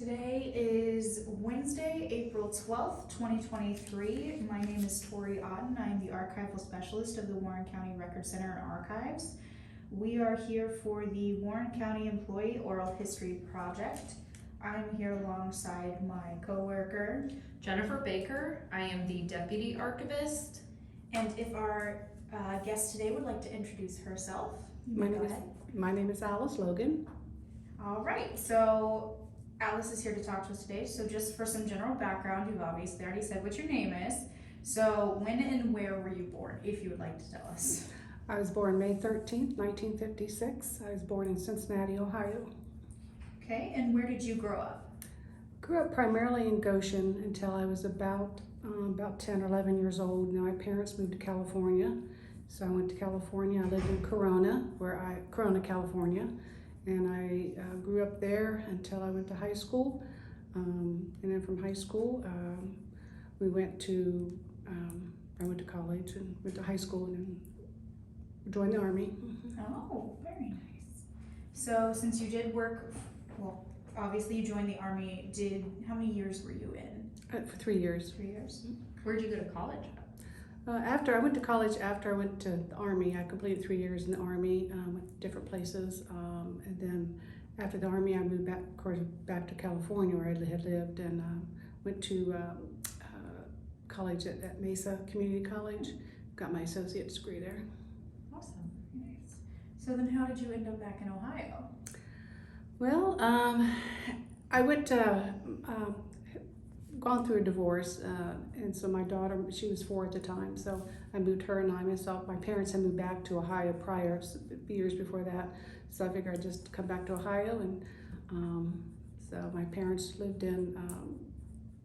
Today is Wednesday, April 12th, 2023. My name is Tori Otten. I am the Archival Specialist of the Warren County Record Center and Archives. We are here for the Warren County Employee Oral History Project. I'm here alongside my coworker, Jennifer Baker. I am the Deputy Archivist. and if our guest today would like to introduce herself, My name is Alice Logan. All right, so Alice is here to talk to us today. So just for some general background, you've obviously already said what your name is. So when and where were you born, if you would like to tell us? I was born May 13th, 1956. I was born in Cincinnati, Ohio. Okay, and where did you grow up? Grew up primarily in Goshen until I was about 10 or 11 years old. Now my parents moved to California. So I went to California. I lived in Corona, California. And I grew up there until I went to high school. And then from high school, I went to college and went to high school and then joined the Army. Oh, very nice. So since you did work, well, obviously you joined the Army, how many years were you in? For 3 years. 3 years? Where'd you go to college? After I went to college, after I went to the Army, I completed 3 years in the Army with different places. And then after the Army, I moved back, of course, back to California where I had lived, and went to college at Mesa Community College. Got my associate's degree there. Awesome, nice. So then how did you end up back in Ohio? Well, I went gone through a divorce, and so my daughter, she was 4 at the time, so I moved her and myself. My parents had moved back to Ohio prior, years before that, so I figured I'd just come back to Ohio, and so my parents lived in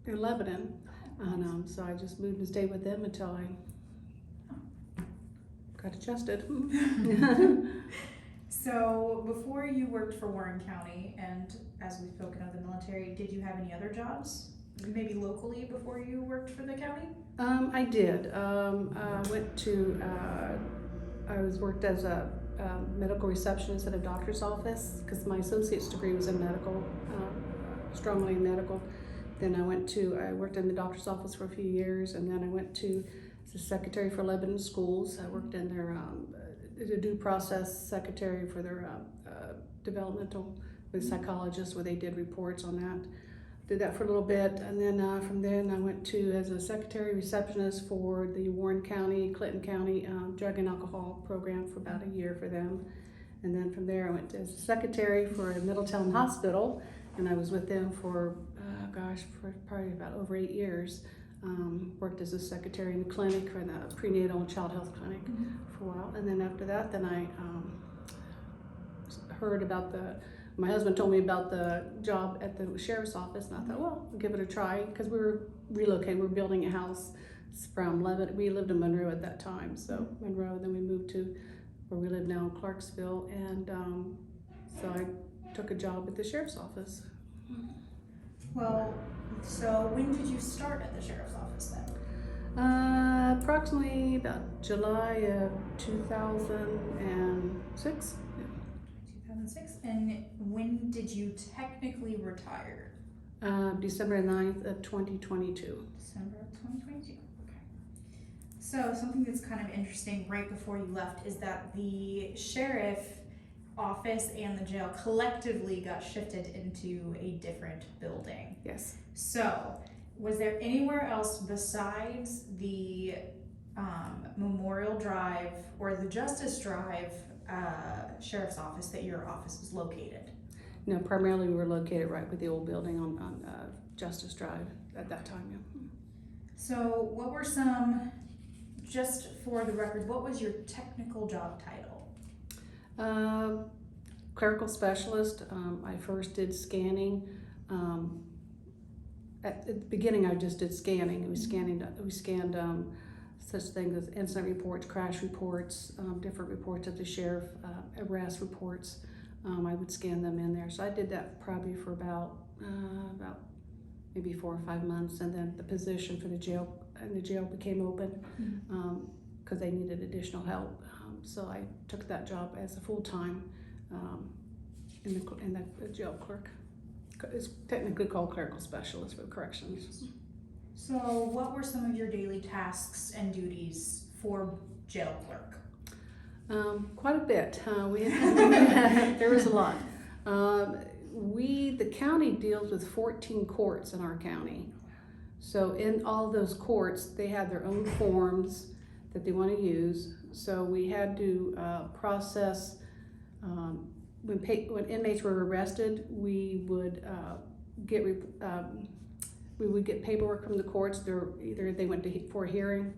Lebanon, and so I just moved and stayed with them until I got adjusted. So before you worked for Warren County, and as we've spoken of the military, did you have any other jobs? Maybe locally before you worked for the county? I did. I worked as a medical receptionist at a doctor's office because my associate's degree was in medical, strongly in medical. Then I worked in the doctor's office for a few years, and then I went to the secretary for Lebanon schools. I worked in their the due process secretary for their developmental with psychologists, where they did reports on that. Did that for a little bit, and then from then I went to as a secretary receptionist for the Warren County, Clinton County drug and alcohol program for about a year for them. And then from there I went as a secretary for a Middletown hospital, and I was with them for for probably about over 8 years. Worked as a secretary in the clinic for the prenatal and child health clinic for a while, and then after that, then I heard about my husband told me about the job at the sheriff's office, and I thought, well, I'll give it a try, because we were relocating. We were building a house from Lebanon. We lived in Monroe at that time, so Monroe. Then we moved to where we live now in Clarksville, and so I took a job at the sheriff's office. Well, so when did you start at the sheriff's office then? Approximately about July of 2006. 2006. And when did you technically retire? December 9th of 2022. December of 2022. Okay. So something that's kind of interesting right before you left is that the sheriff office and the jail collectively got shifted into a different building. Yes. So was there anywhere else besides the Memorial Drive or the Justice Drive sheriff's office that your office was located? No, primarily we were located right with the old building on Justice Drive at that time. Yeah. So what were just for the record, what was your technical job title? Clerical specialist. I first did scanning. At the beginning, I just did scanning. We scanned such things as incident reports, crash reports, different reports of the sheriff, arrest reports. I would scan them in there. So I did that probably for about maybe 4 or 5 months, and then the position for the jail became open because they needed additional help. So I took that job as a full-time in the jail clerk. It's technically called clerical specialist for corrections. So what were some of your daily tasks and duties for jail clerk? Quite a bit. There was a lot. The county deals with 14 courts in our county. So in all those courts, they have their own forms that they want to use. So we had to process, when inmates were arrested, we would get paperwork from the courts. Either they went for a hearing,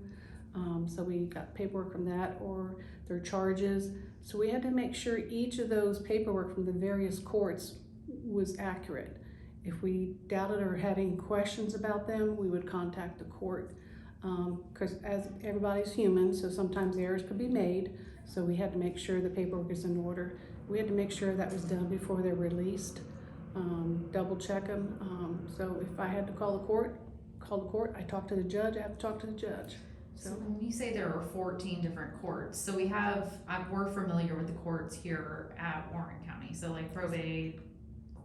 so we got paperwork from that, or their charges. So we had to make sure each of those paperwork from the various courts was accurate. If we doubted or had any questions about them, we would contact the court, because as everybody's human, so sometimes errors could be made. So we had to make sure the paperwork is in order. We had to make sure that was done before they're released. Double check them. So if I had to call the court, I talk to the judge, I have to talk to the judge. So when you say there are 14 different courts, so we're familiar with the courts here at Warren County. So like probate,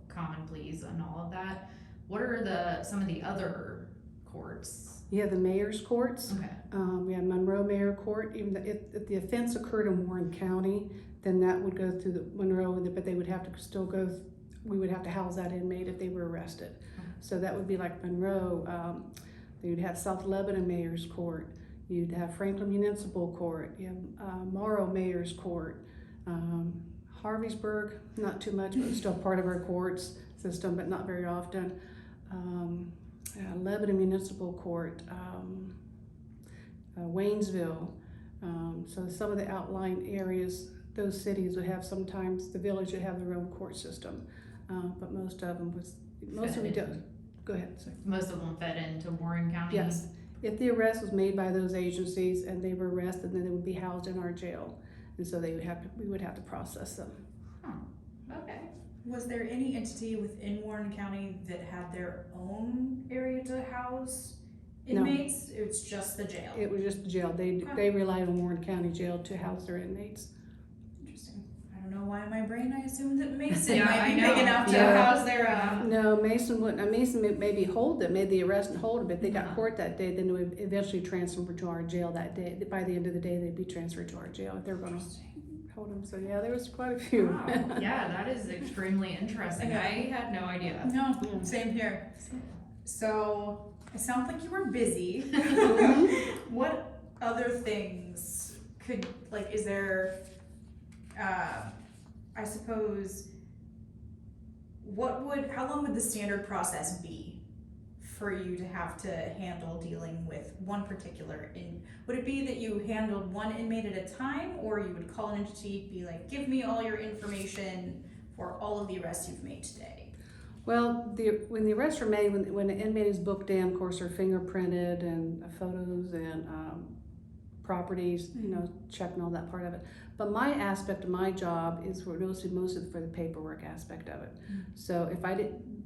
common pleas, and all of that. What are some of the other courts? Yeah, the mayor's courts. Okay. We have Monroe Mayor Court. Even if the offense occurred in Warren County, then that would go through the Monroe, but they would have to still go. We would have to house that inmate if they were arrested. Okay. So that would be like Monroe. You'd have South Lebanon Mayor's Court. You'd have Franklin Municipal Court. You have Morrow Mayor's Court. Harveysburg, not too much, but still part of our courts system, but not very often. Lebanon Municipal Court, Waynesville. So some of the outlying areas, those cities would have sometimes, the village would have their own court system, but most of them do. Go ahead, sorry. Most of them fed into Warren County? Yes. If the arrest was made by those agencies and they were arrested, then they would be housed in our jail. And so we would have to process them. Huh. Okay. Was there any entity within Warren County that had their own area to house inmates? No. It was just the jail? It was just the jail. They relied on Warren County Jail to house their inmates. Interesting. I don't know why in my brain I assumed that Mason Yeah, might be I know. big enough to Yeah. house their No, Mason wouldn't. Mason maybe made the arrest and hold them. If they got court that day, then they would eventually transfer them to our jail that day. By the end of the day, they'd be transferred to our jail if they were going to hold them. So yeah, there was quite a few. Wow. Yeah, that is extremely interesting. Yeah. I had no idea. No, Yeah. same here. So it sounds like you were busy. What other things is there, I suppose, how long would the standard process be for you to have to handle dealing with one particular would it be that you handled one inmate at a time, or you would call an entity, be like, give me all your information for all of the arrests you've made today? Well, when the arrests are made, when the inmate is booked in, of course, they're fingerprinted and photos and properties, checking all that part of it. But my aspect of my job is mostly for the paperwork aspect of it. So if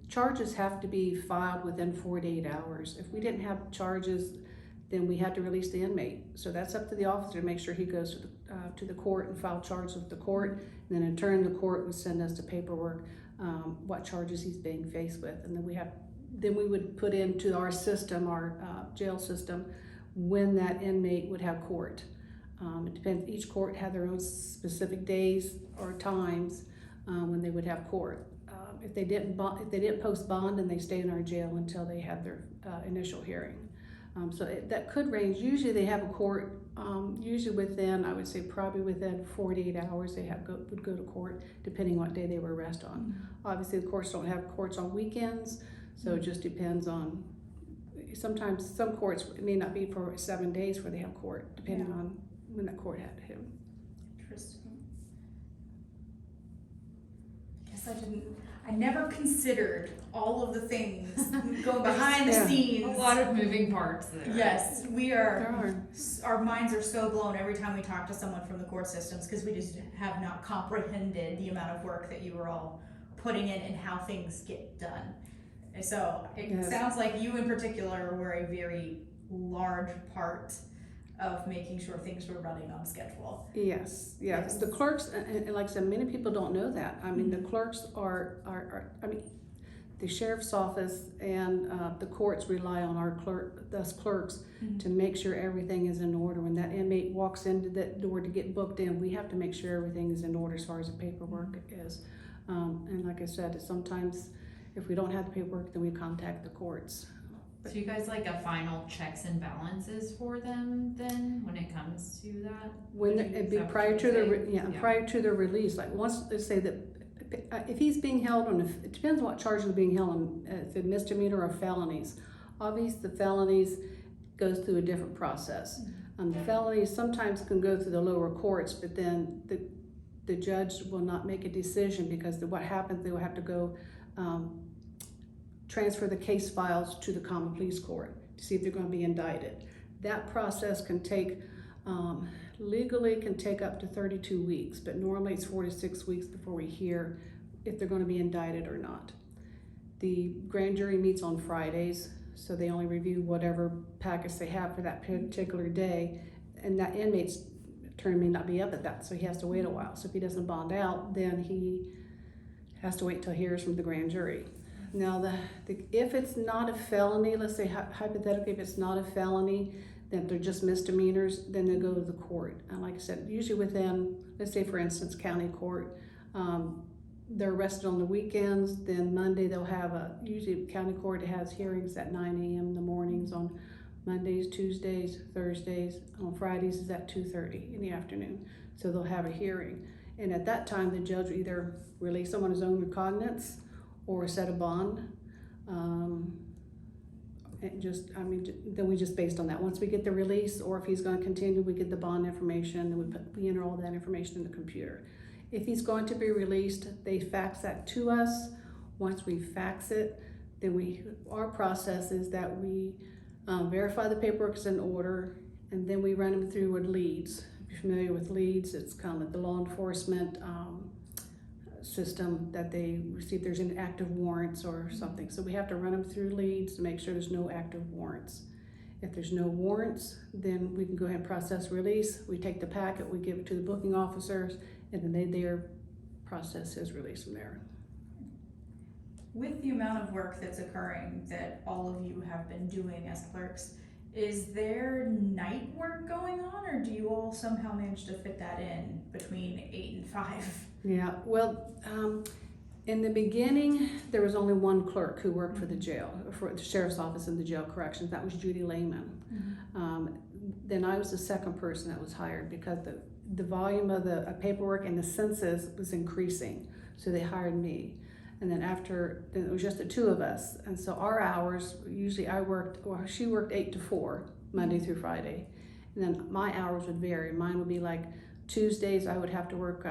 charges have to be filed within 48 hours. If we didn't have charges, then we had to release the inmate. So that's up to the officer to make sure he goes to the court and file charges with the court. And then in turn, the court would send us the paperwork, what charges he's being faced with. And then we would put into our system, our jail system, when that inmate would have court. It depends. Each court had their own specific days or times when they would have court. If they didn't post bond, then they stay in our jail until they had their initial hearing. So that could range. Usually they have a court. Usually within, I would say, probably within 48 hours, they would go to court, depending what day they were arrested on. Obviously, the courts don't have courts on weekends, so it just depends on. Sometimes some courts, it may not be for 7 days where they have court, depending on when that court had him. Interesting. Guess I never considered all of the things going behind the scenes. A lot of moving parts there. Yes, our minds are so blown every time we talk to someone from the court systems, because we just have not comprehended the amount of work that you were all putting in and how things get done. And so it sounds like you in particular were a very large part of making sure things were running on schedule. Yes. The clerks, and like I said, many people don't know that. I mean, the clerks the sheriff's office and the courts rely on our clerks, to make sure everything is in order. When that inmate walks into that door to get booked in, we have to make sure everything is in order as far as the paperwork is. And like I said, sometimes if we don't have the paperwork, then we contact the courts. So you guys like a final checks and balances for them then, when it comes to that? When Would you- it'd is be that what prior you to would the, say? yeah, prior to the release, like once, let's say that, if he's being held on, it depends what charges are being held on, if it's misdemeanor or felonies. Obviously, the felonies goes through a different process. The felonies sometimes can go through the lower courts, but then the judge will not make a decision, because what happens, they will have to go transfer the case files to the common pleas court to see if they're going to be indicted. That process can take, legally can take up to 32 weeks, but normally it's 4 to 6 weeks before we hear if they're going to be indicted or not. The grand jury meets on Fridays, so they only review whatever packets they have for that particular day, and that inmate's turn may not be up at that, so he has to wait a while. So if he doesn't bond out, then he has to wait till he hears from the grand jury. Now, if it's not a felony, let's say hypothetically, if it's not a felony, then they're just misdemeanors, then they go to the court. And like I said, usually within, let's say for instance, county court, they're arrested on the weekends, then Monday they'll have usually county court has hearings at 9 a.m. in the mornings on Mondays, Tuesdays, Thursdays. On Fridays is at 2:30 in the afternoon. So they'll have a hearing. And at that time, the judge will either release them on his own recognizance or set a bond. Then we just based on that. Once we get the release, or if he's going to continue, we get the bond information, and we enter all that information in the computer. If he's going to be released, they fax that to us. Once we fax it, then our process is that we verify the paperwork is in order, and then we run them through with leads. If you're familiar with leads, it's kind of like the law enforcement system that they see if there's any active warrants or something. So we have to run them through leads to make sure there's no active warrants. If there's no warrants, then we can go ahead and process release. We take the packet, we give it to the booking officers, and then they process his release from there. With the amount of work that's occurring that all of you have been doing as clerks, is there night work going on, or do you all somehow manage to fit that in between 8 and 5? Yeah, well, in the beginning, there was only one clerk who worked for the jail, for the sheriff's office and the jail corrections. That was Judy Lehman. Then I was the second person that was hired, because the volume of the paperwork and the census was increasing, so they hired me. And then then it was just the two of us. And so our hours, usually she worked 8 to 4, Monday through Friday. And then my hours would vary. Mine would be like Tuesdays, I would have to work,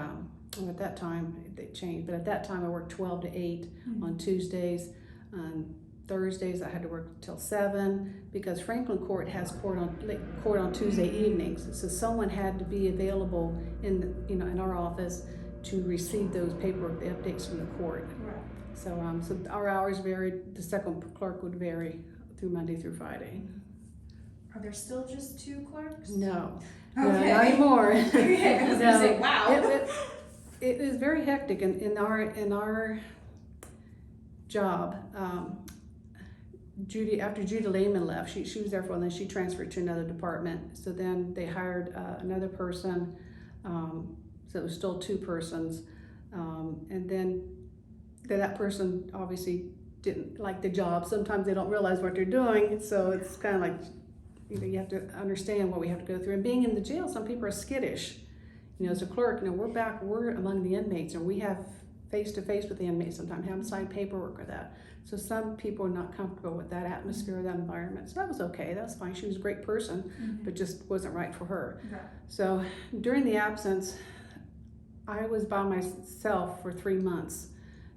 at that time, they changed, but at that time I worked 12 to 8 on Tuesdays. Thursdays I had to work till 7, because Franklin Court has court on Tuesday evenings. So someone had to be available in our office to receive those paperwork, the updates from the court. Right. So our hours varied. The second clerk would vary through Monday through Friday. Are there still just 2 clerks? No, Okay. no, not anymore. Okay, I was gonna say, wow. It is very hectic in our job. After Judy Lehman left, she was there for a while, and then she transferred to another department. So then they hired another person. So it was still 2 persons, and then that person obviously didn't like the job. Sometimes they don't realize what they're doing, so it's kind of like, you have to understand what we have to go through. And being in the jail, some people are skittish. As a clerk, we're among the inmates, and we have face-to-face with the inmates sometimes, have them sign paperwork or that. So some people are not comfortable with that atmosphere, that environment. So that was okay, that was fine. She was a great person, but just wasn't right for her. Right. So during the absence, I was by myself for 3 months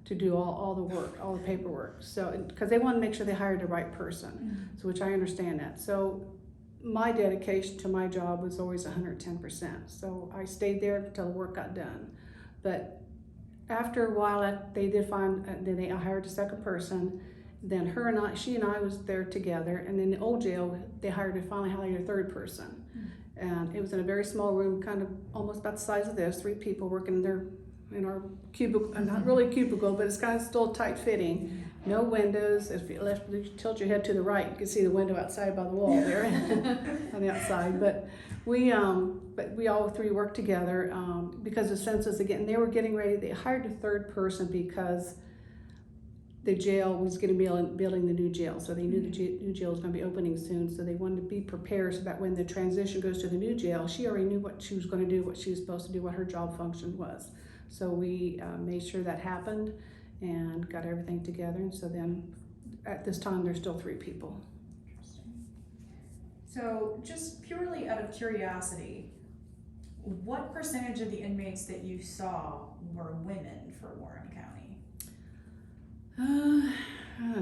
to do all the work, all the paperwork. So, because they wanted to make sure they hired the right person, so which I understand that. So my dedication to my job was always 110%. So I stayed there until the work got done. But after a while, they did find, then they hired a second person. Then she and I was there together. And in the old jail, they finally hired a third person. And it was in a very small room, kind of almost about the size of this, 3 people working in their in our cubicle, not really cubicle, but it's kind of still tight fitting. No windows. If you tilt your head to the right, you can see the window outside by the wall there on the outside. But we all three worked together because the census again. They were getting ready. They hired a third person because the jail was going to be building the new jail, so they knew the new jail was going to be opening soon. So they wanted to be prepared so that when the transition goes to the new jail, she already knew what she was going to do, what she was supposed to do, what her job function was. So we made sure that happened and got everything together. And so then at this time, there's still 3 people. So just purely out of curiosity, what percentage of the inmates that you saw were women for Warren County?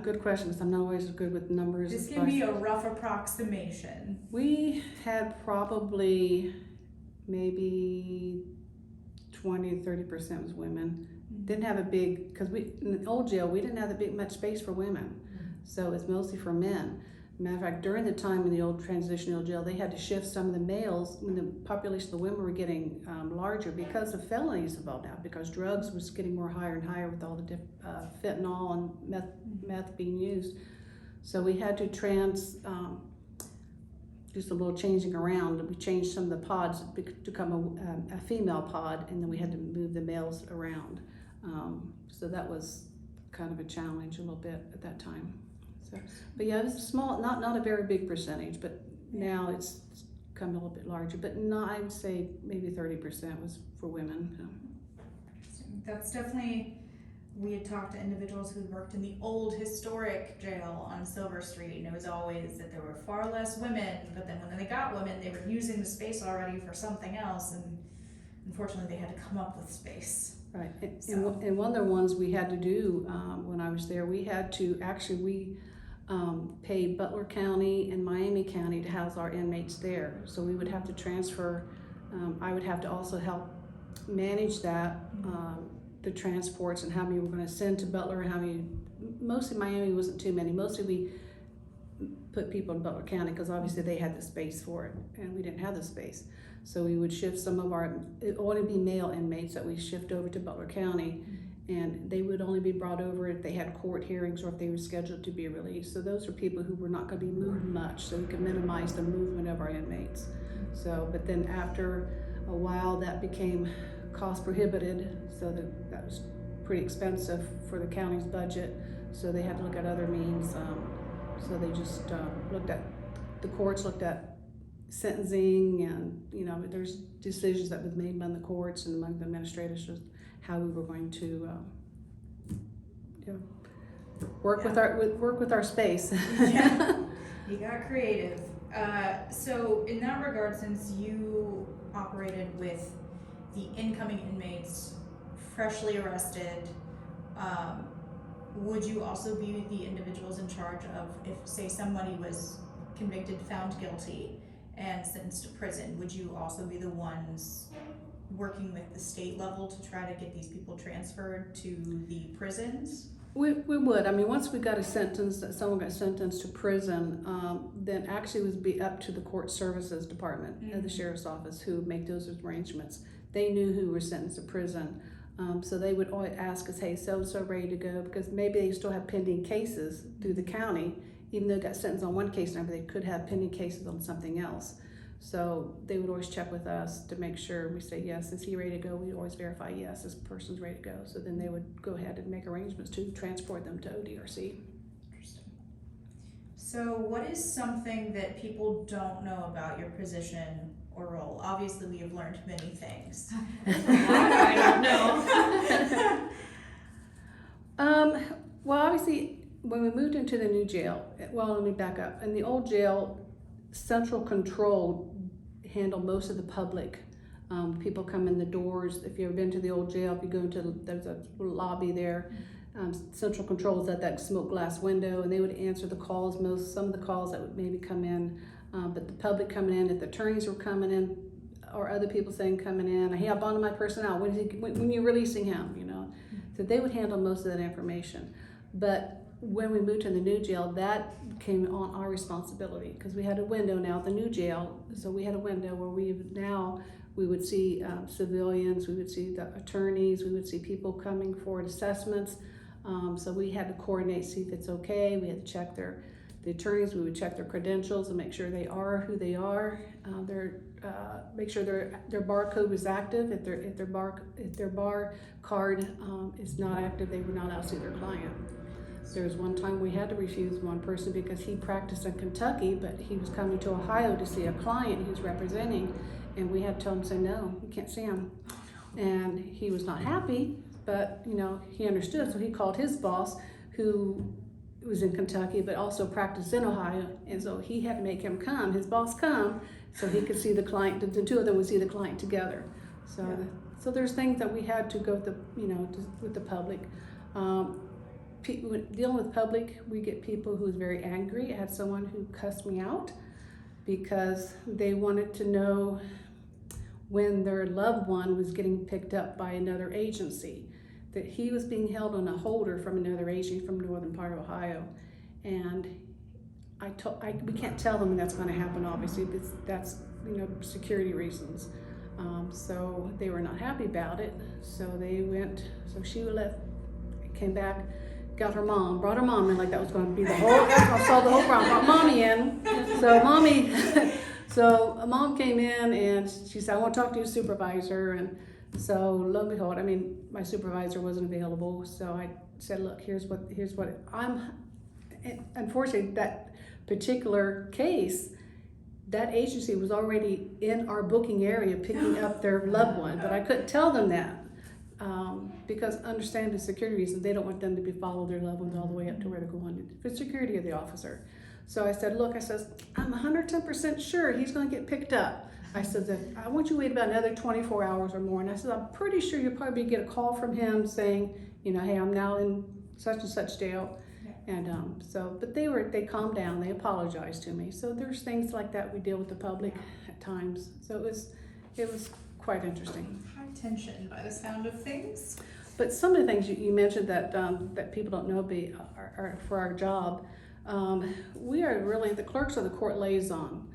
Good question, because I'm not always good with numbers. This can be a rough approximation. We had probably maybe 20 to 30% was women. Didn't have a big, because in the old jail, we didn't have much space for women. So it's mostly for men. Matter of fact, during the time in the old transitional jail, they had to shift some of the males when the population of the women were getting larger because of felonies involved now, because drugs was getting more higher and higher with all the fentanyl and meth being used. So we had to do some little changing around. We changed some of the pods to become a female pod, and then we had to move the males around. So that was kind of a challenge a little bit at that time. So, but yeah, it was small, not a very big percentage, but now it's come a little bit larger. But no, I would say maybe 30% was for women. That's definitely, we had talked to individuals who worked in the old historic jail on Silver Street, and it was always that there were far less women, but then when they got women, they were using the space already for something else, and unfortunately they had to come up with space. Right, and one of the ones we had to do when I was there, we had to pay Butler County and Miami County to house our inmates there. So we would have to transfer, I would have to also help manage that, the transports and how many we're going to send to Butler and how many, mostly Miami wasn't too many, mostly we put people in Butler County because obviously they had the space for it and we didn't have the space. So we would shift some of our, it would only be male inmates that we shift over to Butler County, and they would only be brought over if they had court hearings or if they were scheduled to be released. So those are people who were not going to be moved much, so we could minimize the movement of our inmates. So, but then after a while that became cost prohibited, so that was pretty expensive for the county's budget, so they had to look at other means. So they just the courts looked at sentencing, and there's decisions that was made by the courts and among the administrators just how we were going to work with our space. Yeah, you got creative. So in that regard, since you operated with the incoming inmates freshly arrested, would you also be the individuals in charge of, if say somebody was convicted, found guilty, and sentenced to prison, would you also be the ones working with the state level to try to get these people transferred to the prisons? We would. I mean, once we got a sentence, that someone got sentenced to prison, then actually it would be up to the court services department of the sheriff's office who would make those arrangements. They knew who were sentenced to prison. So they would always ask us, hey, so-and-so ready to go, because maybe they still have pending cases through the county. Even though they got sentenced on one case number, they could have pending cases on something else. So they would always check with us to make sure. We say, yes, is he ready to go? We always verify, yes, this person's ready to go. So then they would go ahead and make arrangements to transport them to ODRC. Interesting. So what is something that people don't know about your position or role? Obviously, we have learned many things. I don't know. Well, obviously, when we moved into the new jail, well, let me back up. In the old jail, central control handled most of the public. People come in the doors. If you've ever been to the old jail, if you go into, there's a little lobby there. Central control is at that smoke glass window, and they would answer the calls, some of the calls that would maybe come in. But the public coming in, if the attorneys were coming in, or other people saying coming in, hey, I bonded my person out, when you're releasing him, So they would handle most of that information. But when we moved to the new jail, that came on our responsibility because we had a window now at the new jail. So we had a window where We would see civilians, we would see the attorneys, we would see people coming for assessments. So we had to coordinate, see if it's okay. We had to check the attorneys, we would check their credentials and make sure they are who they are. Make sure their barcode was active. If their bar card is not active, they were not allowed to see their client. There was one time we had to refuse one person because he practiced in Kentucky, but he was coming to Ohio to see a client he was representing, and we had to tell him, say, no, we can't see him. And he was not happy, but he understood, so he called his boss, who was in Kentucky, but also practiced in Ohio, and so he had to make him come, his boss come, so he could see the client, the two of them would see the client together. So, Yeah. So there's things that we had to go with with the public. Dealing with public, we get people who's very angry. I had someone who cussed me out because they wanted to know when their loved one was getting picked up by another agency, that he was being held on a holder from another agency from northern part of Ohio. And we can't tell them that's going to happen, obviously, because that's security reasons. So they were not happy about it. So she left, came back, got her mom, brought her mom in, like that was going to be the whole, I saw the whole problem, brought mommy in. So mom came in and she said, I want to talk to your supervisor. And so lo and behold, my supervisor wasn't available. So I said, look, here's what unfortunately, that particular case, that agency was already in our booking area picking up their loved one, but I couldn't tell them that. Because understanding security reasons, they don't want them to be follow their loved ones all the way up to where they're going for security of the officer. So I said, look, I'm 110% sure he's going to get picked up. I said, I want you to wait about another 24 hours or more. And I said, I'm pretty sure you'll probably get a call from him saying, hey, I'm now in such and such jail. Yeah. And but they calmed down, they apologized to me. So there's things like that we deal with the public at times. So it was quite interesting. High tension by the sound of things. But some of the things you mentioned that people don't know are for our job. We are really, the clerks are the court liaison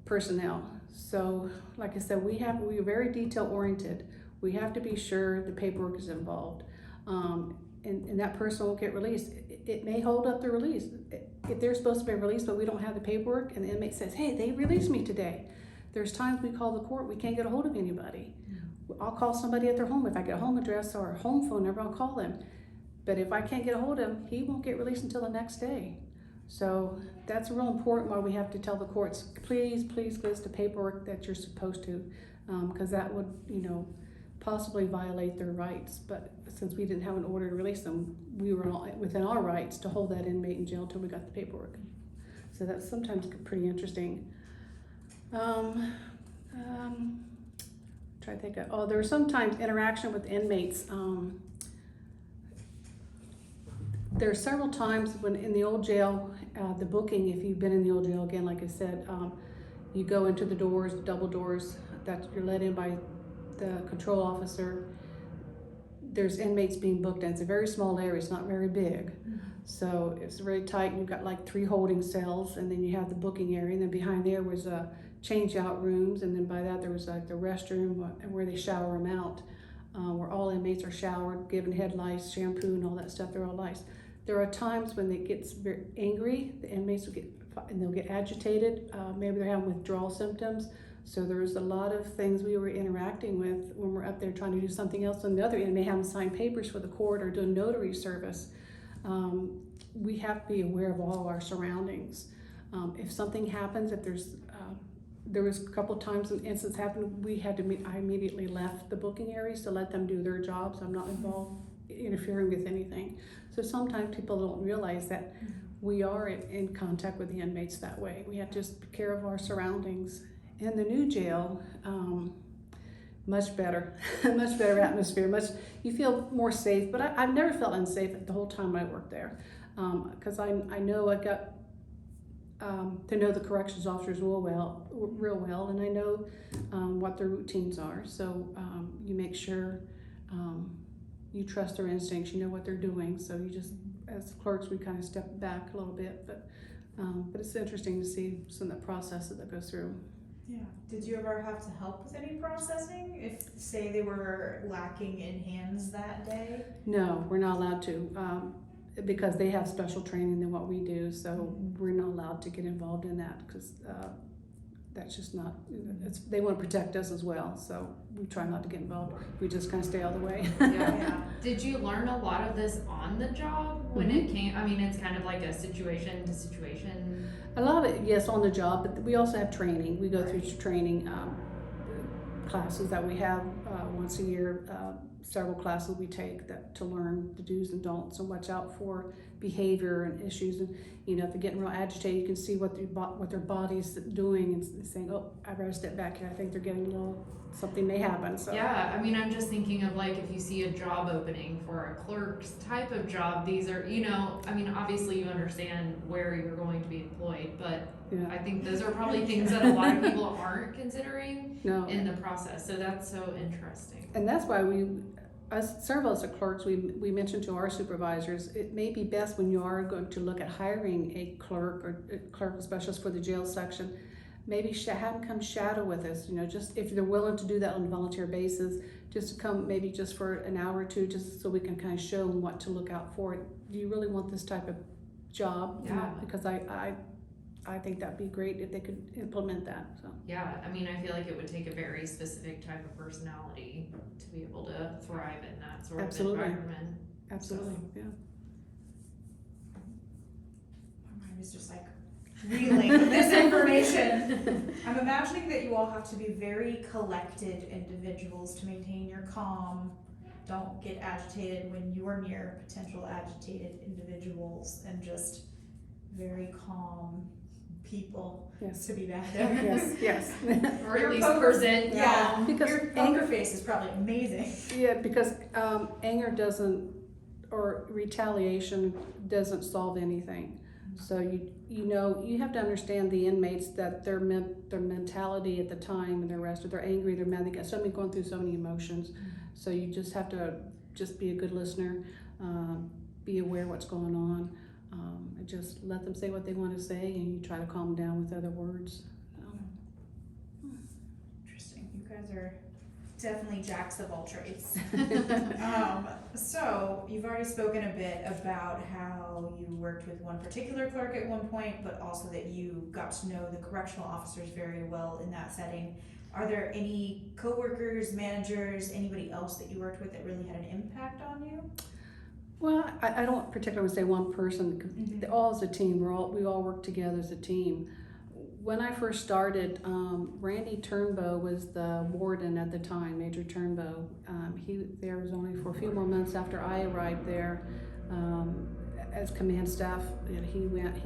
personnel. So like I said, we are very detail oriented. We have to be sure the paperwork is involved. And that person won't get released. It may hold up the release. If they're supposed to be released but we don't have the paperwork and the inmate says, hey, they released me today. There's times we call the court, we can't get a hold of anybody. I'll call somebody at their home. If I get a home address or a home phone number, I'll call them. But if I can't get a hold of him, he won't get released until the next day. So that's real important why we have to tell the courts, please list the paperwork that you're supposed to, because that would, possibly violate their rights. But since we didn't have an order to release them, we were within our rights to hold that inmate in jail until we got the paperwork. So that's sometimes pretty interesting. Try to think of, there was sometimes interaction with inmates. There are several times when in the old jail, the booking, if you've been in the old jail, again, like I said, you go into the doors, double doors, that you're let in by the control officer. There's inmates being booked in. It's a very small area, it's not very big. So it's very tight, and you've got like 3 holding cells, and then you have the booking area, and then behind there was change out rooms, and then by that there was like the restroom where they shower them out, where all inmates are showered, given head lice, shampoo, and all that stuff. They're all lice. There are times when it gets very angry, the inmates they'll get agitated, maybe they're having withdrawal symptoms. So there's a lot of things we were interacting with when we're up there trying to do something else, and the other inmate having to sign papers for the court or doing notary service. We have to be aware of all of our surroundings. If something happens, if there was a couple of times an instance happened, I immediately left the booking areas to let them do their jobs. I'm not involved interfering with anything. So sometimes people don't realize that we are in contact with the inmates that way. We have to just be care of our surroundings. In the new jail, much better, much better atmosphere. You feel more safe, but I've never felt unsafe the whole time I worked there, because I know I got to know the corrections officers real well, and I know what their routines are. So you make sure you trust their instincts. You know what they're doing. So you just, as clerks, we kind of step back a little bit, but it's interesting to see some of the processes that go through. Yeah. Did you ever have to help with any processing if, say, they were lacking in hands that day? No, we're not allowed to, because they have special training than what we do, so we're not allowed to get involved in that, because that's just not, they want to protect us as well, so we try not to get involved. We just kind of stay out of the way. Yeah. Did you learn a lot of this on the job when it came, I mean, it's kind of like a situation to situation. A lot of it, yes, on the job, but we also have training. We go through training classes that we have once a year, several classes we take that to learn the do's and don'ts and watch out for behavior and issues. And if they're getting real agitated, you can see what their body's doing and saying, oh, I better step back here. I think they're getting a little, something may happen. So Yeah, I mean, I'm just thinking of like if you see a job opening for a clerk's type of job, these are, I mean, obviously you understand where you're going to be employed, but yeah. I think those are probably things that a lot of people aren't considering No. in the process. So that's so interesting. And that's why several of us are clerks, we mentioned to our supervisors, it may be best when you are going to look at hiring a clerk or a clerical specialist for the jail section, maybe have them come shadow with us, just if they're willing to do that on a volunteer basis, just to come maybe just for an hour or two, just so we can kind of show them what to look out for. Do you really want this type of job? Yeah. Because I think that'd be great if they could implement that. So. Yeah, I mean, I feel like it would take a very specific type of personality to be able to thrive in that sort Absolutely. of environment. Absolutely, yeah. My mind is just like reeling with this information. I'm imagining that you all have to be very collected individuals to maintain your calm. Don't get agitated when you're near potential agitated individuals, and just very calm people Yes. to be back there. Yes. Or Your at least poker- present Yeah, calm. Because your poker face is probably amazing. Yeah, because anger doesn't, or retaliation doesn't solve anything. So you have to understand the inmates, that their mentality at the time and they're arrested, they're angry, they're mad, they got so many, going through so many emotions. So you just have to just be a good listener, be aware of what's going on, and just let them say what they want to say, and you try to calm them down with other words. Interesting. You guys are definitely jacks of all trades. So you've already spoken a bit about how you worked with one particular clerk at one point, but also that you got to know the correctional officers very well in that setting. Are there any coworkers, managers, anybody else that you worked with that really had an impact on you? Well, I don't particularly say one person, because all as a team, we all work together as a team. When I first started, Randy Turnbow was the warden at the time, Major Turnbow. He there was only for a few more months after I arrived there as command staff. He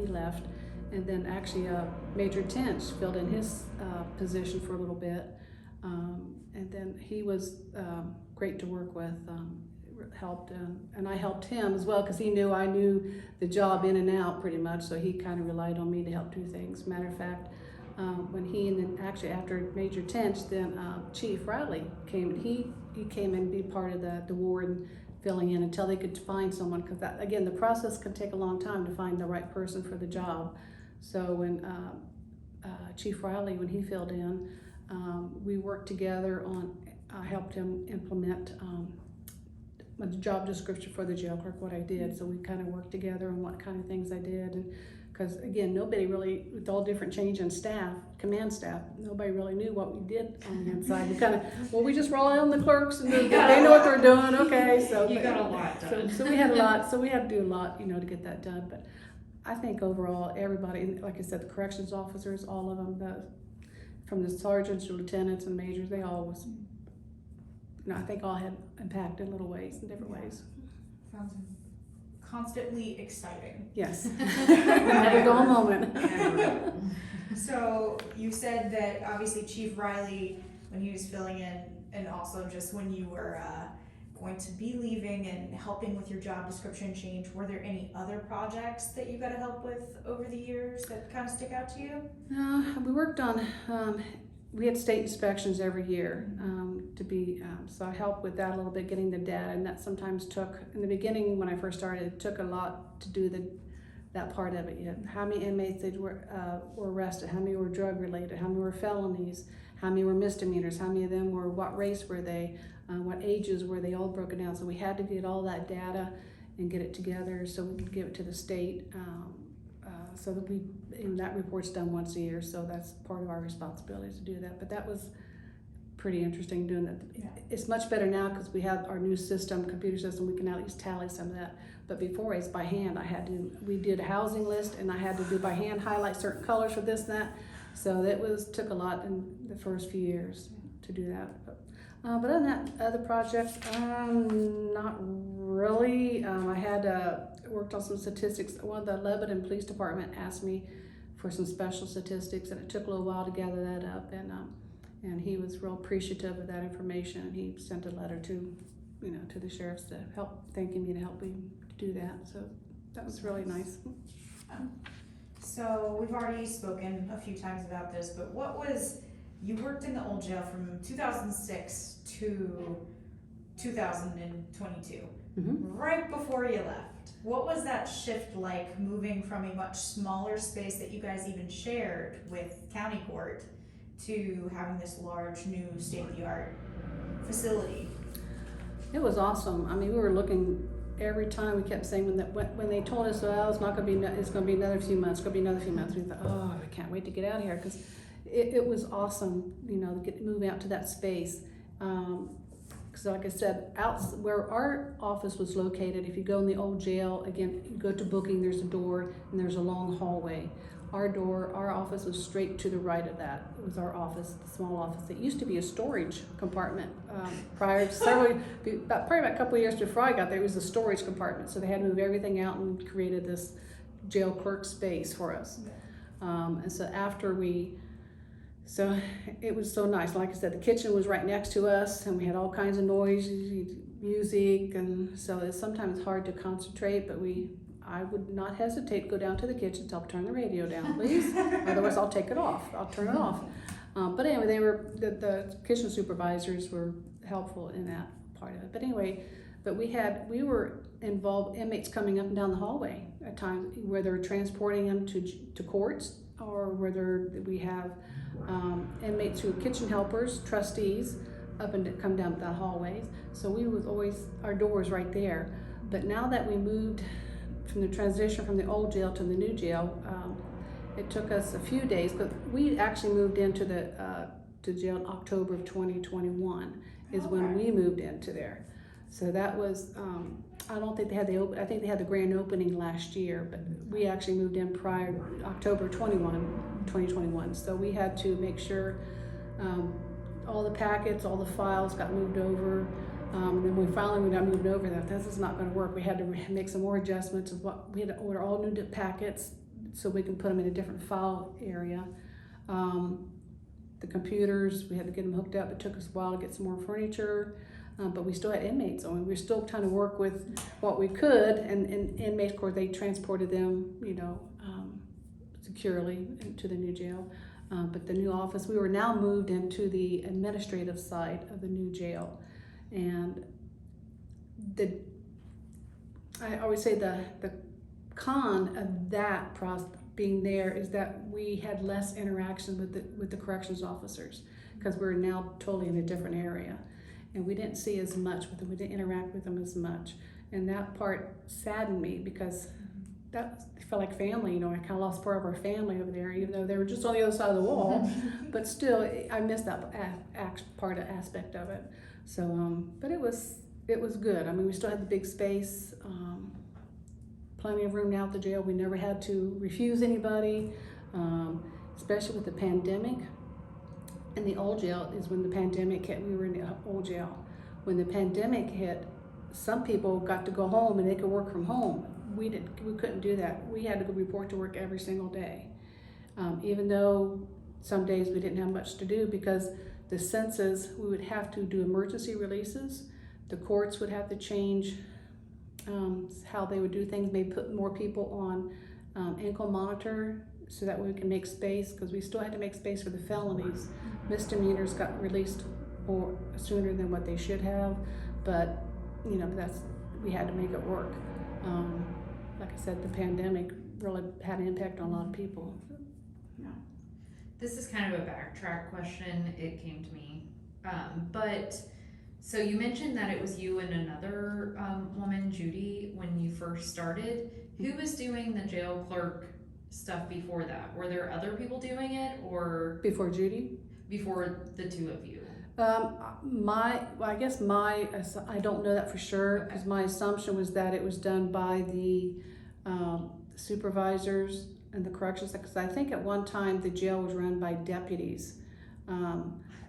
left, and then actually Major Tench filled in his position for a little bit, and then he was great to work with. Helped, and I helped him as well, because he knew I knew the job in and out pretty much, so he kind of relied on me to help do things. Matter of fact, when he, and then actually after Major Tench, then Chief Riley came, he came and be part of the warden filling in until they could find someone, because again, the process can take a long time to find the right person for the job. So when Chief Riley, when he filled in, we worked together on, I helped him implement a job description for the jail clerk, what I did. So we kind of worked together on what kind of things I did. And because again, nobody really, with all different change in staff, command staff, nobody really knew what we did on the inside. We kind of, we just rely on the clerks and they know what they're doing. Okay, so You got a lot done. So we had a lot. So we had to do a lot, to get that done. But I think overall, everybody, like I said, the corrections officers, all of them, from the sergeants to lieutenants and majors, they all was. I think all had impact in little ways, in different ways. Sounds constantly exciting. Yes. Never dull moment. So you said that obviously Chief Riley, when he was filling in, and also just when you were going to be leaving and helping with your job description change, were there any other projects that you got to help with over the years that kind of stick out to you? We worked on, we had state inspections every year so I helped with that a little bit, getting the data, and that sometimes took, in the beginning when I first started, it took a lot to do that part of it yet. How many inmates were arrested, how many were drug related, how many were felonies, how many were misdemeanors, how many of them were, what race were they, what ages were they, all broken down. So we had to get all that data and get it together so we could give it to the state. So that and that report's done once a year, so that's part of our responsibility to do that. But that was pretty interesting doing that. Yeah. It's much better now because we have our new system, computer system, we can at least tally some of that. But before it's by hand, we did a housing list and I had to do by hand, highlight certain colors for this and that. So that took a lot in the first few years to do that. But other than that, other projects, not really. I had worked on some statistics. One of the Lebanon Police Department asked me for some special statistics, and it took a little while to gather that up. And he was real appreciative of that information. And he sent a letter to the sheriffs to thanking me to help me do that. So that was really nice. So we've already spoken a few times about this, but you worked in the old jail from 2006 to 2022, right before you left. What was that shift like, moving from a much smaller space that you guys even shared with county court to having this large new state-of-the-art facility? It was awesome. I mean, we were looking every time. We kept saying when they told us, well, it's not going to be, it's going to be another few months. It's going to be another few months. We thought, oh, I can't wait to get out of here because it was awesome. To move out to that space. Because like I said, out where our office was located, if you go in the old jail, again, you go to booking, there's a door and there's a long hallway. Our office was straight to the right of that. It was our office, the small office. It used to be a storage compartment prior to probably about a couple of years before I got there. It was a storage compartment, so they had to move everything out and created this jail clerk space for us. And so it was so nice. Like I said, the kitchen was right next to us, and we had all kinds of noise, music, and so it's sometimes hard to concentrate. But I would not hesitate to go down to the kitchen, tell them to turn the radio down, please. Otherwise, I'll take it off. I'll turn it off. But anyway, the kitchen supervisors were helpful in that part of it. But anyway, we were involved inmates coming up and down the hallway at times, whether transporting them to courts or whether we have inmates who are kitchen helpers, trustees, up and come down the hallways. So we was always, our door was right there. But now that we moved from the transition from the old jail to the new jail, it took us a few days, but we actually moved into to jail in October of 2021 is when we moved into there. So that was, I don't think they had I think they had the grand opening last year, but we actually moved in prior October 2021. So we had to make sure all the packets, all the files got moved over. And then we got moved over that this is not going to work. We had to make some more adjustments of we had to order all new packets so we can put them in a different file area. The computers, we had to get them hooked up. It took us a while to get some more furniture. But we still had inmates on. We were still trying to work with what we could, and inmates, of course, they transported them, securely to the new jail. But the new office, we were now moved into the administrative side of the new jail, and I always say the con of that being there is that we had less interaction with the corrections officers because we're now totally in a different area. And we didn't see as much with them. We didn't interact with them as much. And that part saddened me because that felt like family. I kind of lost part of our family over there, even though they were just on the other side of the wall. But still, I missed that aspect of it. So, but it was good. I mean, we still had the big space, plenty of room now at the jail. We never had to refuse anybody, especially with the pandemic. And the old jail is when the pandemic hit. We were in the old jail. When the pandemic hit, some people got to go home and they could work from home. We couldn't do that. We had to go report to work every single day. Even though some days we didn't have much to do because the census, we would have to do emergency releases. The courts would have to change how they would do things, maybe put more people on ankle monitor so that we can make space, because we still had to make space for the felonies. Misdemeanors got released sooner than what they should have, but we had to make it work. Like I said, the pandemic really had an impact on a lot of people. This is kind of a backtrack question, it came to me. But, so you mentioned that it was you and another, woman, Judy, when you first started. Who was doing the jail clerk stuff before that? Were there other people doing it, or Before Judy? before the two of you? I guess I don't know that for sure, because my assumption was that it was done by the supervisors and the corrections, because I think at one time the jail was run by deputies.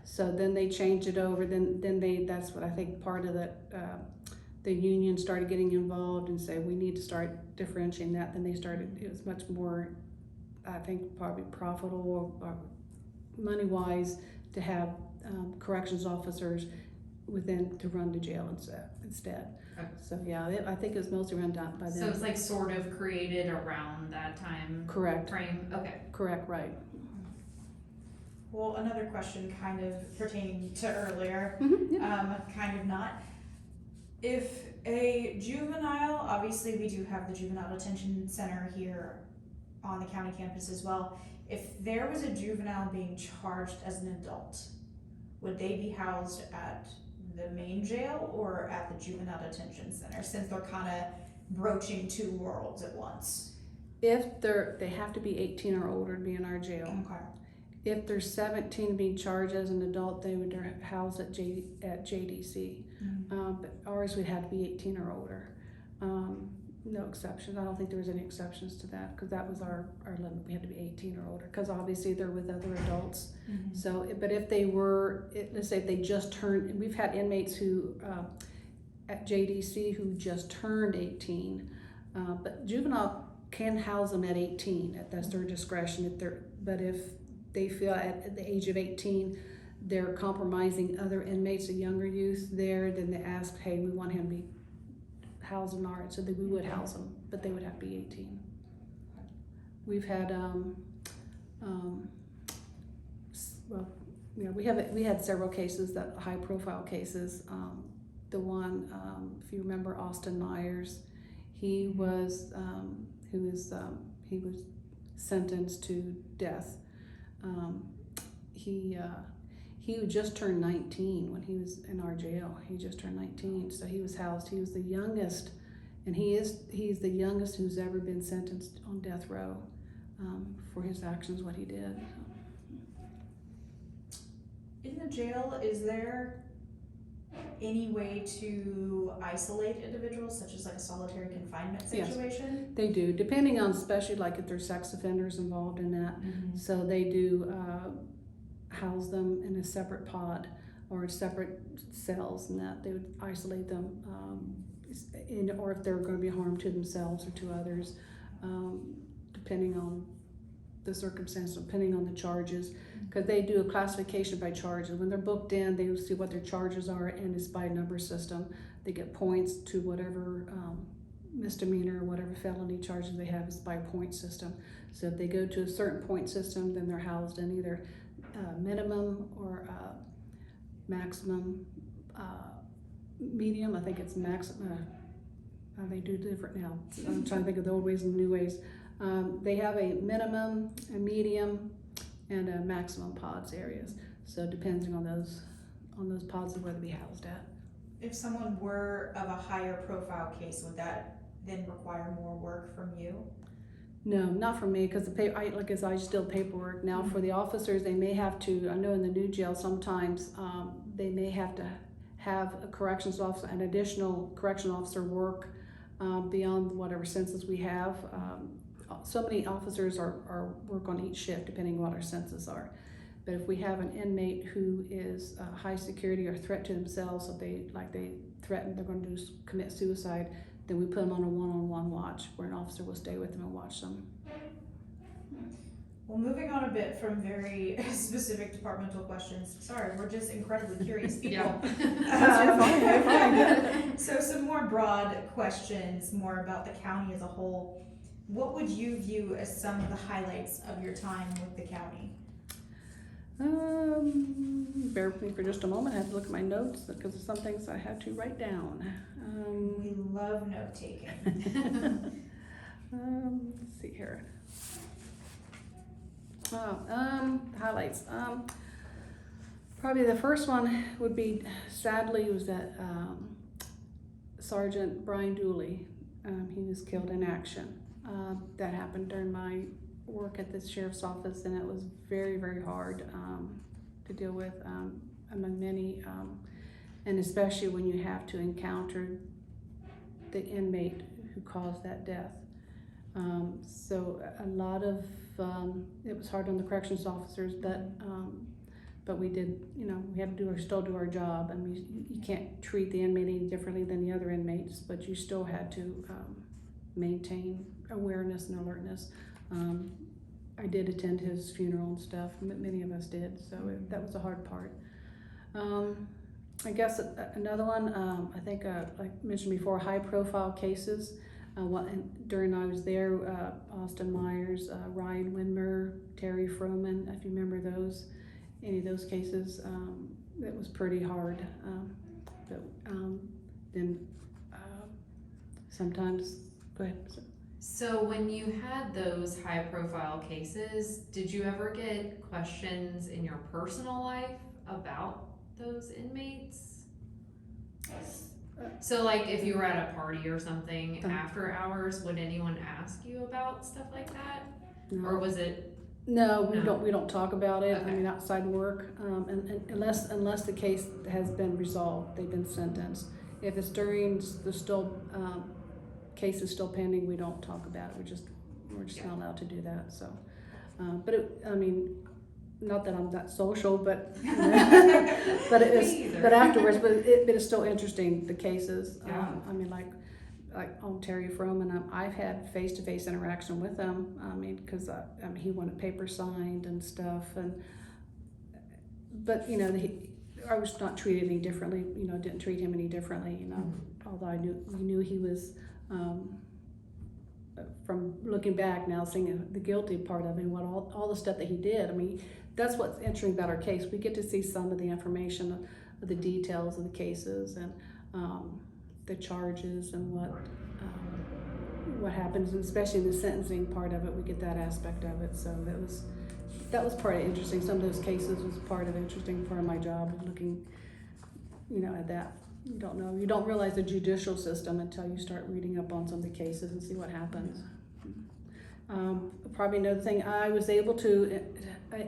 So then they changed it over, that's what I think part of the union started getting involved and say, we need to start differentiating that. Then it was much more, I think, probably profitable or money-wise to have corrections officers to run the jail instead. Okay. So yeah, I think it was mostly run down by them. So it's like sort of created around that time Correct. frame? Okay. Correct, right. Well, another question kind of pertaining to earlier, Yeah. kind of not. If a juvenile, obviously we do have the juvenile detention center here on the county campus as well. If there was a juvenile being charged as an adult, would they be housed at the main jail or at the juvenile detention center, since they're kind of broaching two worlds at once? If they have to be 18 or older to be in our jail. Okay. If they're 17 being charged as an adult, they would house at JDC. Mm-hmm. But ours would have to be 18 or older. No exceptions. I don't think there was any exceptions to that, because that was our limit. We had to be 18 or older, because obviously they're with other adults. Mm-hmm. So, but if they were, let's say if they just turned, we've had inmates who at JDC who just turned 18, but juvenile can house them at 18. That's their discretion. But if they feel at the age of 18 they're compromising other inmates, the younger youth there, then they ask, hey, we want him to be housed in ours, so that we would house them, but they would have to be 18. We've had we had several cases, that high profile cases. The one, if you remember, Austin Myers, he was sentenced to death. He just turned 19 when he was in our jail. He just turned 19, so he was housed. He was the youngest, and he's the youngest who's ever been sentenced on death row for his actions, what he did. In the jail, is there any way to isolate individuals, such as like a solitary confinement situation? Yes, they do, depending on, especially like if there's sex offenders involved in that. Mm-hmm. So they do house them in a separate pod or separate cells, and that they would isolate them, or if they're going to be harm to themselves or to others, depending on the circumstance, depending on the charges, because they do a classification by charges. When they're booked in, they will see what their charges are, and it's by number system. They get points to whatever misdemeanor, whatever felony charges they have is by point system. So if they go to a certain point system, then they're housed in either minimum or maximum, medium. I think it's maximum. They do different now. I'm trying to think of the old ways and the new ways. They have a minimum, a medium, and a maximum pods areas. So depending on those pods of where they be housed at. If someone were of a higher profile case, would that then require more work from you? No, not for me, because I still paperwork now. For the officers, they may have to. I know in the new jail sometimes they may have to have a corrections officer, an additional correction officer work beyond whatever census we have. So many officers are work on each shift depending on what our census are. But if we have an inmate who is high security or threat to themselves, so they threaten they're going to commit suicide, then we put them on a one-on-one watch where an officer will stay with them and watch them. Well, moving on a bit from very specific departmental questions. Sorry, we're just incredibly curious people. You're fine. So some more broad questions, more about the county as a whole. What would you view as some of the highlights of your time with the county? Bear with me for just a moment. I have to look at my notes because of some things I had to write down. We love note taking. Let's see here. Highlights. Probably the first one would be, sadly, was that Sergeant Brian Dooley. He was killed in action. That happened during my work at the sheriff's office, and it was very, very hard to deal with among many, and especially when you have to encounter the inmate who caused that death. So a lot of it was hard on the corrections officers, but we did, we had to still do our job, and you can't treat the inmate any differently than the other inmates, but you still had to maintain awareness and alertness. I did attend his funeral and stuff, many of us did, so that was a hard part. I guess another one, I think, like I mentioned before, high profile cases. During I was there, Austin Myers, Ryan Winmer, Terry Froman, if you remember those, any of those cases, it was pretty hard. Then sometimes, go ahead. So when you had those high profile cases, did you ever get questions in your personal life about those inmates? So like if you were at a party or something after hours, would anyone ask you about stuff like that? No. Or was it? No, we don't talk about it. Okay. I mean, outside work, and unless the case has been resolved, they've been sentenced. If it's during the still case is still pending, we don't talk about it. We're just not allowed to do that. So, not that I'm that social, but but it is. But afterwards, but it's still interesting, the cases. Yeah. Like on Terry Froman, I've had face-to-face interaction with him. Because he wanted papers signed and stuff, but I was not treated any differently. Didn't treat him any differently. Although we knew he was. From looking back now, seeing the guilty part of it, what all the stuff that he did. That's what's interesting about our case. We get to see some of the information, of the details of the cases, and the charges, and what happens, and especially in the sentencing part of it, we get that aspect of it. So that was part of interesting. Some of those cases was part of interesting part of my job, looking, at that. You don't realize the judicial system until you start reading up on some of the cases and see what happens. Probably another thing, I was able to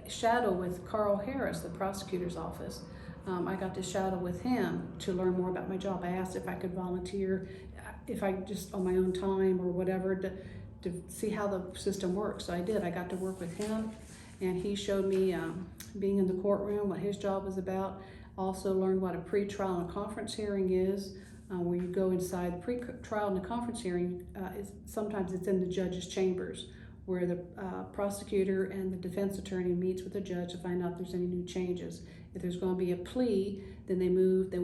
shadow with Carl Harris, the prosecutor's office. I got to shadow with him to learn more about my job. I asked if I could volunteer, if I just on my own time or whatever, to see how the system works. So I did. I got to work with him, and he showed me being in the courtroom, what his job was about. Also learned what a pre-trial and a conference hearing is, where you go inside the pre-trial and the conference hearing. Sometimes it's in the judge's chambers, where the prosecutor and the defense attorney meets with the judge to find out if there's any new changes. If there's going to be a plea, then we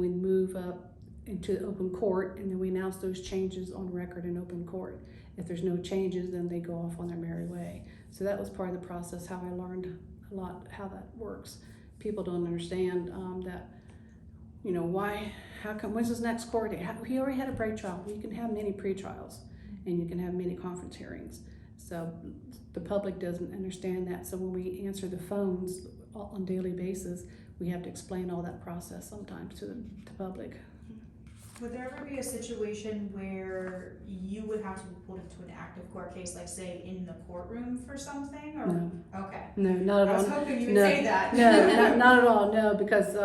move up into open court, and then we announce those changes on record in open court. If there's no changes, then they go off on their merry way. So that was part of the process, how I learned a lot how that works. People don't understand that, how come, when's his next court date? He already had a pre-trial. You can have many pre-trials, and you can have many conference hearings. So the public doesn't understand that. So when we answer the phones on a daily basis, we have to explain all that process sometimes to the public. Would there ever be a situation where you would have to be pulled into an active court case, like say in the courtroom for something? Or No. Okay. No, not at all. I was hoping you would say that. No, not at all. No, because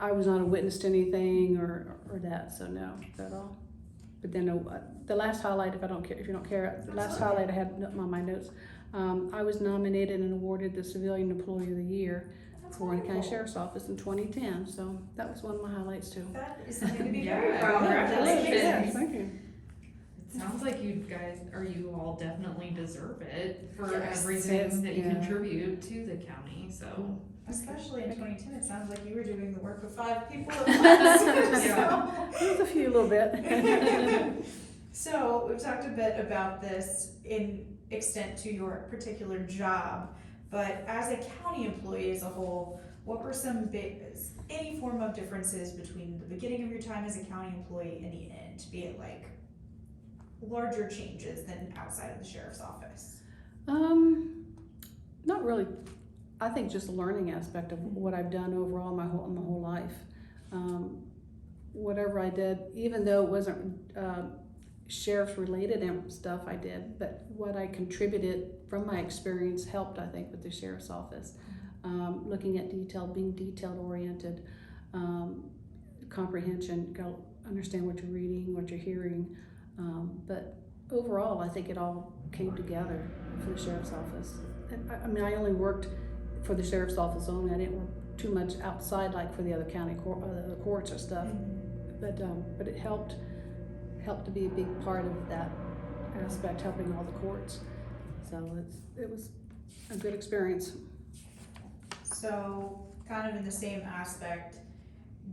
I was not a witness to anything or that. So no, not at all. But then the last highlight, if you don't care, the last highlight I had on my notes. I was nominated and awarded the Civilian Employee of the Year for Warren County Sheriff's Office in 2010. So that was one of my highlights too. That is something to be Yeah, very proud of. congratulations. Yes, thank you. It sounds like you guys, or you all definitely deserve it for Yes. everything that you Yeah. contribute to the county, so. Especially in 2010, it sounds like you were doing the work of 5 people at once. There's a few, a little bit. So we've talked a bit about this in extent to your particular job, but as a county employee as a whole, what were any form of differences between the beginning of your time as a county employee and the end? Be it like larger changes than outside of the sheriff's office? Not really. I think just the learning aspect of what I've done overall my whole life. Whatever I did, even though it wasn't sheriff related and stuff I did, but what I contributed from my experience helped, I think, with the sheriff's office. Looking at detail, being detail oriented, comprehension, got to understand what you're reading, what you're hearing. But overall, I think it all came together for the sheriff's office. And I mean, I only worked for the sheriff's office only. I didn't work too much outside, like for the other county the courts or stuff. But it helped to be a big part of that aspect, helping all the courts. So it was a good experience. So, kind of in the same aspect,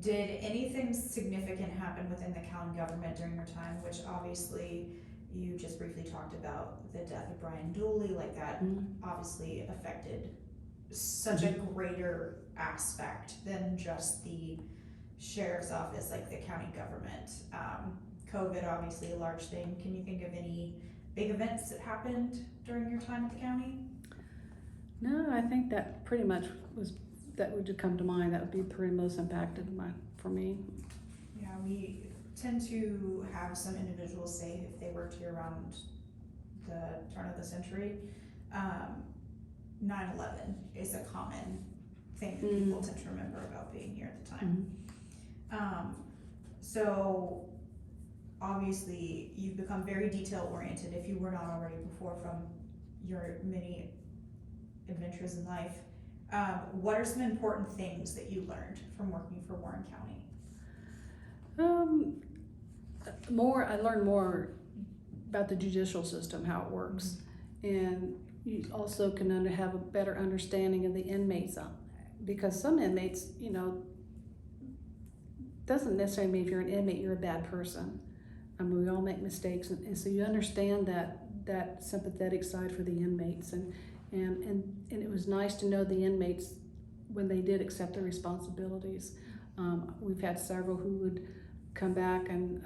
did anything significant happen within the county government during your time, which obviously you just briefly talked about the death of Brian Dooley, like that obviously affected such a greater aspect than just the sheriff's office, like the county government. COVID, obviously a large thing. Can you think of any big events that happened during your time at the county? No, I think that pretty much that would come to mind. That would be pretty most impacted for me. Yeah, we tend to have some individuals say if they worked here around the turn of the century, 9/11 is a common thing that people tend to remember about being here at the time. So obviously you've become very detail oriented, if you were not already before, from your many adventures in life. What are some important things that you learned from working for Warren County? I learned more about the judicial system, how it works, and you also can have a better understanding of the inmates, because some inmates, doesn't necessarily mean if you're an inmate you're a bad person. I mean, we all make mistakes, and so you understand that sympathetic side for the inmates, and it was nice to know the inmates when they did accept their responsibilities. We've had several who would come back and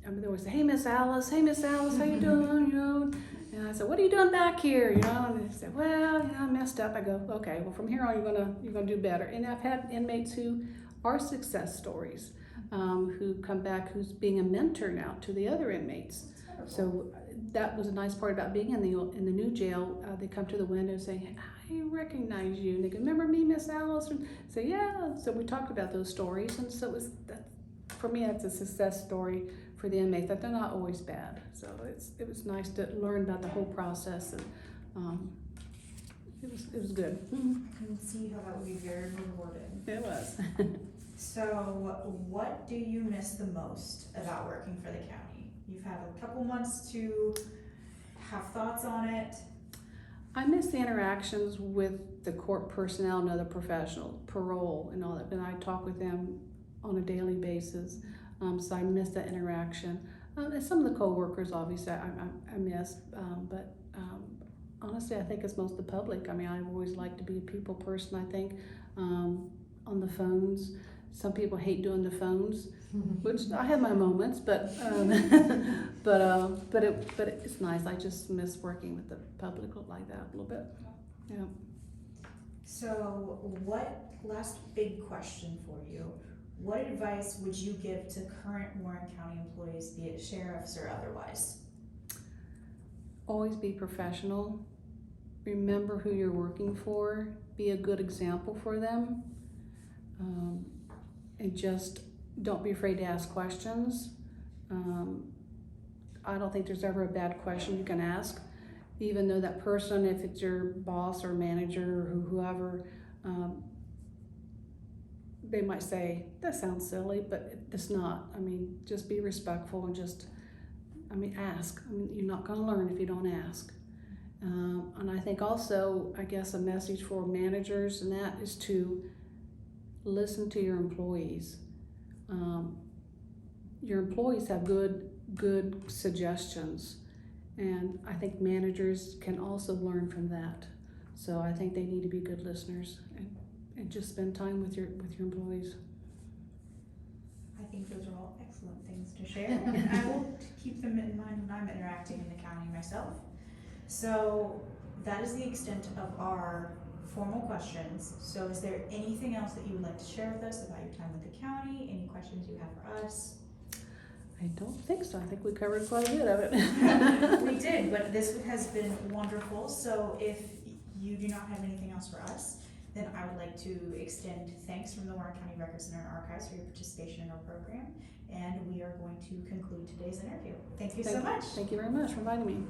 they would say, hey Miss Alice, how you doing? And I said, what are you doing back here? And they said, well, I messed up. I go, okay, well from here on you're gonna do better. And I've had inmates who are success stories, who come back, who's being a mentor now to the other inmates. So that was a nice part about being in the new jail. They come to the window and say, I recognize you. And they go, remember me, Miss Alice? And say, yeah. So we talked about those stories, and so for me, that's a success story for the inmates, that they're not always bad. So it was nice to learn about the whole process, and it was good. I can see how that would be very rewarding. It was. So what do you miss the most about working for the county? You've had a couple months to have thoughts on it. I miss the interactions with the court personnel and other professionals, parole and all that, and I talk with them on a daily basis, so I miss that interaction. And some of the co-workers, obviously, I miss, but honestly, I think it's most the public. I mean, I've always liked to be a people person, I think. On the phones, some people hate doing the phones, which I have my moments, but it's nice. I just miss working with the public like that a little bit. Yeah. So last big question for you, what advice would you give to current Warren County employees, be it sheriffs or otherwise? Always be professional. Remember who you're working for. Be a good example for them. And just don't be afraid to ask questions. I don't think there's ever a bad question you can ask, even though that person, if it's your boss or manager or whoever, they might say, that sounds silly, but it's not. I mean, just be respectful and ask. I mean, you're not gonna learn if you don't ask. And I think also, I guess a message for managers and that is to listen to your employees. Your employees have good suggestions, and I think managers can also learn from that. So I think they need to be good listeners and just spend time with your employees. I I think those are all excellent things to share, and I will keep them in mind when I'm interacting in the county myself. So that is the extent of our formal questions. So is there anything else that you would like to share with us about your time with the county? Any questions you have for us? I don't think so. I think we covered quite a bit of it. We did, but this has been wonderful. So if you do not have anything else for us, then I would like to extend thanks from the Warren County Record Center and Archives for your participation in our program. And we are going to conclude today's interview. Thank you so much. Thank you very much for inviting me.